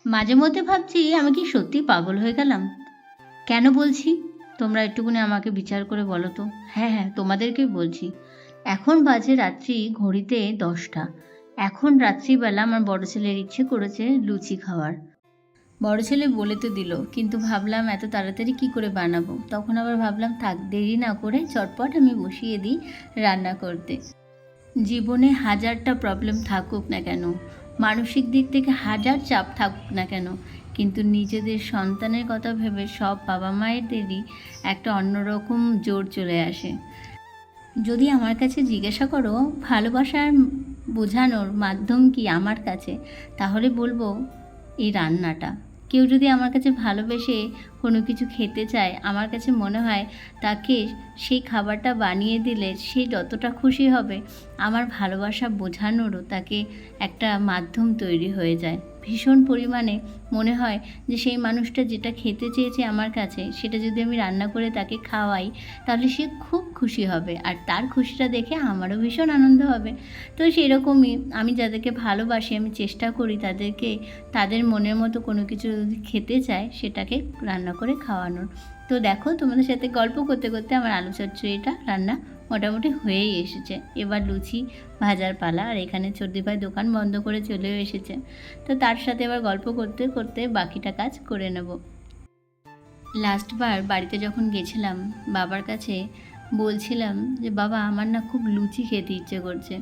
মাঝে মধ্যে ভাবছি আমি কি সত্যি পাগল হয়ে গেলাম। কেন বলছি? তোমরা একটুখানি আমাকে বিচার করে বলো তো। হ্যাঁ, হ্যাঁ, তোমাদেরকেই বলছি। এখন বাজে রাত্রি ঘড়িতে ১০টা। এখন রাত্রিবেলা আমার বড় ছেলের ইচ্ছে করেছে লুচি খাওয়ার। বড় ছেলে বলে তো দিল, কিন্তু ভাবলাম এত তাড়াতাড়ি কি করে বানাবো। তখন আবার ভাবলাম থাক, দেরি না করে চটপট আমি বসিয়ে দিই রান্না করতে। জীবনে হাজারটা প্রবলেম থাকুক না কেন, মানসিক দিক থেকে হাজার চাপ থাকুক না কেন, কিন্তু নিজেদের সন্তানের কথা ভেবে সব বাবা মায়েদেরই একটা অন্যরকম জোর চলে আসে। যদি আমার কাছে জিজ্ঞাসা করো ভালোবাসার বোঝানোর মাধ্যম কি আমার কাছে, তাহলে বলবো এই রান্নাটা। কেউ যদি আমার কাছে ভালোবেসে কোনো কিছু খেতে চায়, আমার কাছে মনে হয় তাকে সেই খাবারটা বানিয়ে দিলে সে যতটা খুশি হবে, আমার ভালোবাসা বোঝানোরও তাকে একটা মাধ্যম তৈরি হয়ে যায়। ভীষণ পরিমাণে মনে হয় যে সেই মানুষটা যেটা খেতে চেয়েছে আমার কাছে, সেটা যদি আমি রান্না করে তাকে খাওয়াই, তাহলে সে খুব খুশি হবে, আর তার খুশিটা দেখে আমারও ভীষণ আনন্দ হবে। তো সেরকমই আমি যাদেরকে ভালোবাসি, আমি চেষ্টা করি তাদেরকে তাদের মনের মতো কোনো কিছু যদি খেতে চায় সেটাকে রান্না করে খাওয়ানোর। তো দেখো, তোমাদের সাথে গল্প করতে করতে আমার আলু চচ্চড়িটা রান্না মোটামুটি হয়েই এসেছে। এবার লুচি ভাজার পালা, আর এখানে চর্দি ভাই দোকান বন্ধ করে চলেও এসেছে। তো তার সাথে আবার গল্প করতে করতে বাকিটা কাজ করে নেব। লাস্টবার বাড়িতে যখন গেছিলাম, বাবার কাছে বলছিলাম যে বাবা আমার না খুব লুচি খেতে ইচ্ছে করছে,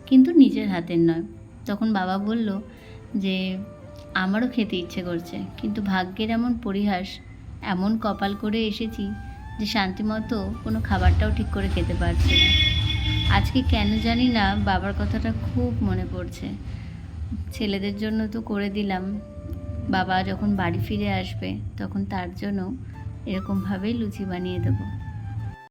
কিন্তু নিজের হাতের নয়। তখন বাবা বলল যে আমারও খেতে ইচ্ছে করছে, কিন্তু ভাগ্যের এমন পরিহাস, এমন কপাল করে এসেছি যে শান্তিমতো কোনো খাবারটাও ঠিক করে খেতে পারছি না। আজকে কেন জানি না বাবার কথাটা খুব মনে পড়ছে। ছেলেদের জন্য তো করে দিলাম, বাবা যখন বাড়ি ফিরে আসবে তখন তার জন্য এরকমভাবেই লুচি বানিয়ে দেবো।